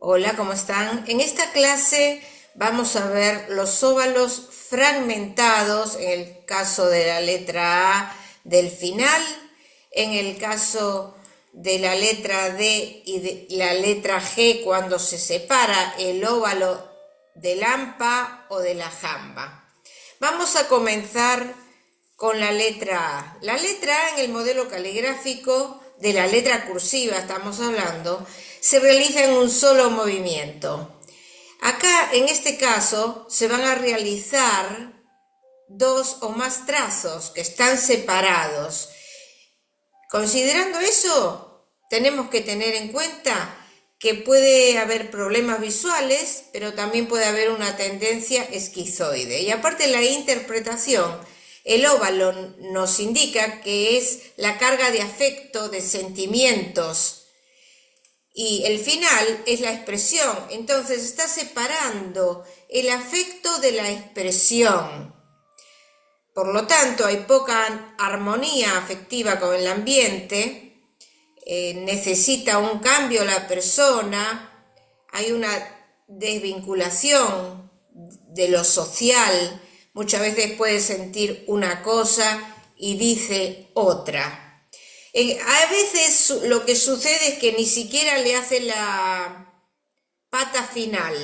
Hola, ¿cómo están? En esta clase vamos a ver los óvalos fragmentados en el caso de la letra A del final, en el caso de la letra D y de la letra G cuando se separa el óvalo del hampa o de la jamba. Vamos a comenzar con la letra A. La letra A en el modelo caligráfico de la letra cursiva, estamos hablando, se realiza en un solo movimiento. Acá, en este caso, se van a realizar dos o más trazos que están separados. Considerando eso, tenemos que tener en cuenta que puede haber problemas visuales, pero también puede haber una tendencia esquizoide. Y aparte la interpretación, el óvalo nos indica que es la carga de afecto, de sentimientos, y el final es la expresión. Entonces está separando el afecto de la expresión. Por lo tanto, hay poca armonía afectiva con el ambiente, necesita un cambio la persona, hay una desvinculación de lo social, muchas veces puede sentir una cosa y dice otra. A veces lo que sucede es que ni siquiera le hace la pata final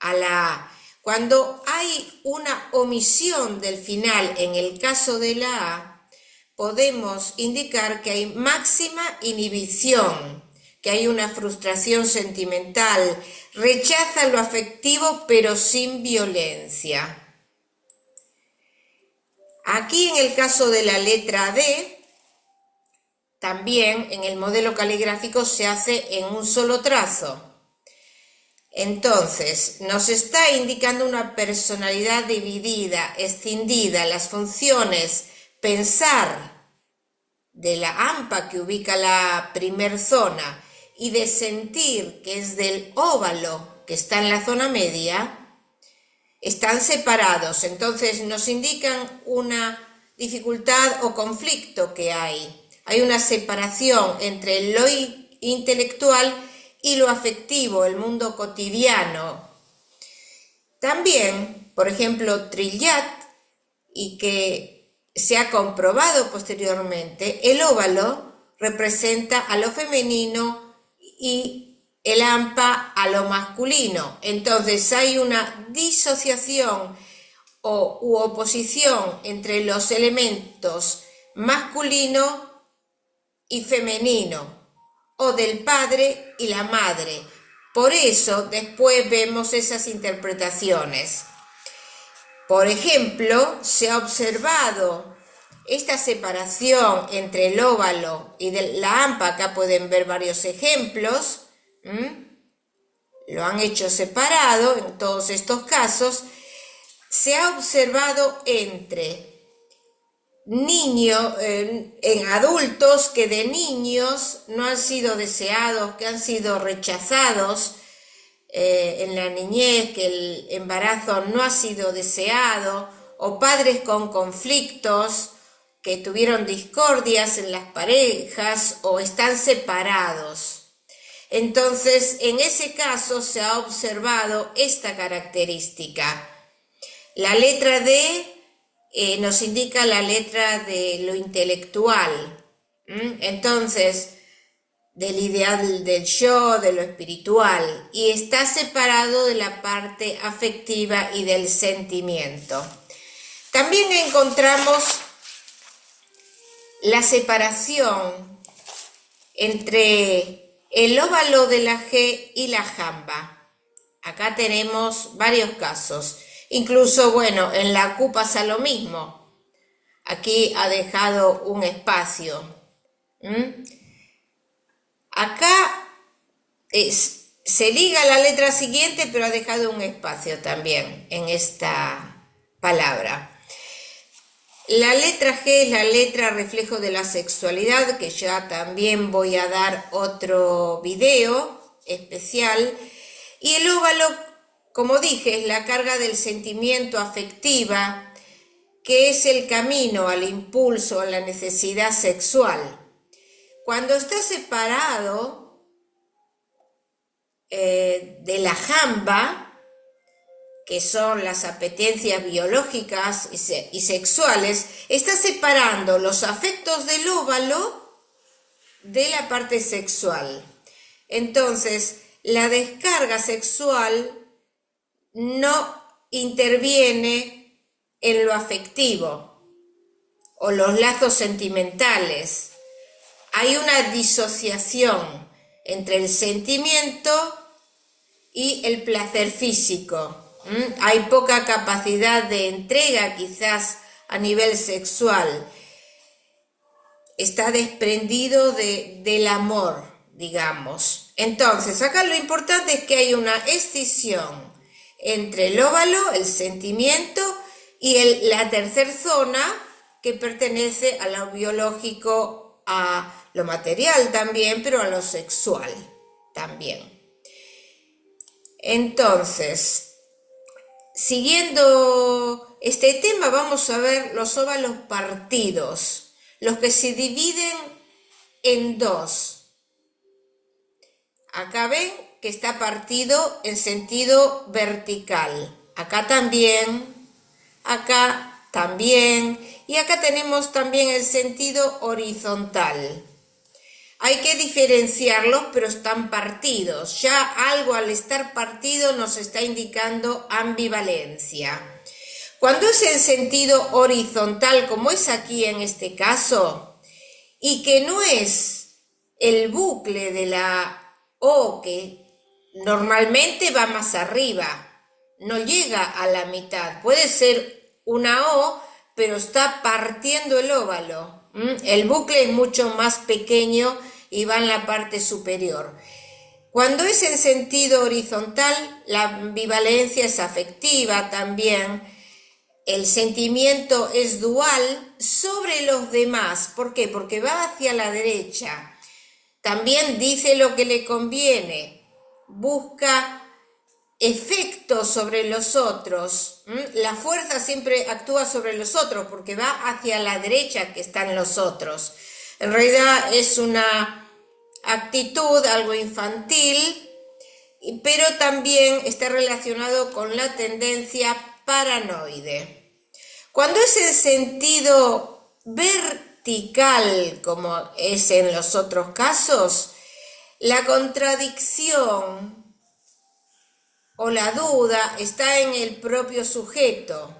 a la A. Cuando hay una omisión del final, en el caso de la A, podemos indicar que hay máxima inhibición, que hay una frustración sentimental, rechaza lo afectivo pero sin violencia. Aquí en el caso de la letra D, también en el modelo caligráfico se hace en un solo trazo. Entonces, nos está indicando una personalidad dividida, escindida, las funciones pensar de la hampa que ubica la primer zona y de sentir, que es del óvalo que está en la zona media, están separados. Entonces nos indican una dificultad o conflicto que hay. Hay una separación entre lo intelectual y lo afectivo, el mundo cotidiano. También, por ejemplo, Trillat, y que se ha comprobado posteriormente, el óvalo representa a lo femenino y el hampa a lo masculino. Entonces hay una disociación u oposición entre los elementos masculino y femenino, o del padre y la madre. Por eso después vemos esas interpretaciones. Por ejemplo, se ha observado esta separación entre el óvalo y de la hampa. Acá pueden ver varios ejemplos. Lo han hecho separado en todos estos casos. Se ha observado entre niños, en adultos que de niños no han sido deseados, que han sido rechazados en la niñez, que el embarazo no ha sido deseado, o padres con conflictos, que tuvieron discordias en las parejas o están separados. Entonces, en ese caso se ha observado esta característica. La letra D nos indica la letra de lo intelectual. Entonces, del ideal del yo, de lo espiritual, y está separado de la parte afectiva y del sentimiento. También encontramos la separación entre el óvalo de la G y la jamba. Acá tenemos varios casos. Incluso, bueno, en la Q pasa lo mismo. Aquí ha dejado un espacio. Acá se liga la letra siguiente, pero ha dejado un espacio también en esta palabra. La letra G es la letra reflejo de la sexualidad, que ya también voy a dar otro video especial. Y el óvalo, como dije, es la carga del sentimiento afectiva, que es el camino al impulso, a la necesidad sexual. Cuando está separado, de la jamba, que son las apetencias biológicas y sexuales, está separando los afectos del óvalo de la parte sexual. Entonces, la descarga sexual no interviene en lo afectivo o los lazos sentimentales. Hay una disociación entre el sentimiento y el placer físico. Hay poca capacidad de entrega quizás a nivel sexual. Está desprendido del amor, digamos. Entonces, acá lo importante es que hay una escisión entre el óvalo, el sentimiento, y la tercera zona que pertenece a lo biológico, a lo material también, pero a lo sexual también. Entonces, siguiendo este tema, vamos a ver los óvalos partidos, los que se dividen en dos. Acá ven que está partido en sentido vertical. Acá también, y acá tenemos también el sentido horizontal. Hay que diferenciarlos, pero están partidos. Ya algo al estar partido nos está indicando ambivalencia. Cuando es en sentido horizontal, como es aquí en este caso, y que no es el bucle de la O, que normalmente va más arriba, no llega a la mitad. Puede ser una O, pero está partiendo el óvalo. El bucle es mucho más pequeño y va en la parte superior. Cuando es en sentido horizontal, la ambivalencia es afectiva también. El sentimiento es dual sobre los demás. ¿Por qué? Porque va hacia la derecha. También dice lo que le conviene. Busca efectos sobre los otros. La fuerza siempre actúa sobre los otros porque va hacia la derecha que están los otros. En realidad es una actitud algo infantil, pero también está relacionado con la tendencia paranoide. Cuando es en sentido vertical, como es en los otros casos, la contradicción o la duda está en el propio sujeto,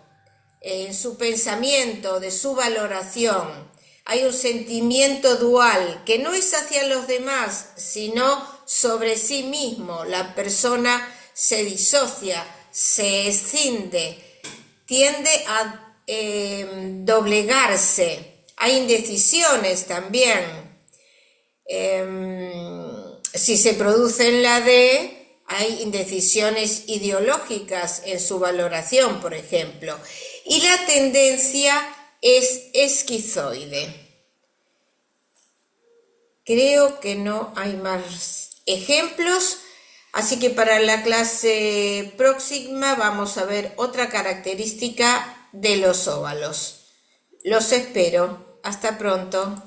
en su pensamiento, de su valoración. Hay un sentimiento dual que no es hacia los demás, sino sobre sí mismo. La persona se disocia, se escinde, tiende a doblegarse. Hay indecisiones también. Si se produce en la D, hay indecisiones ideológicas en su valoración, por ejemplo. Y la tendencia es esquizoide. Creo que no hay más ejemplos, así que para la clase próxima vamos a ver otra característica de los óvalos. Los espero. Hasta pronto.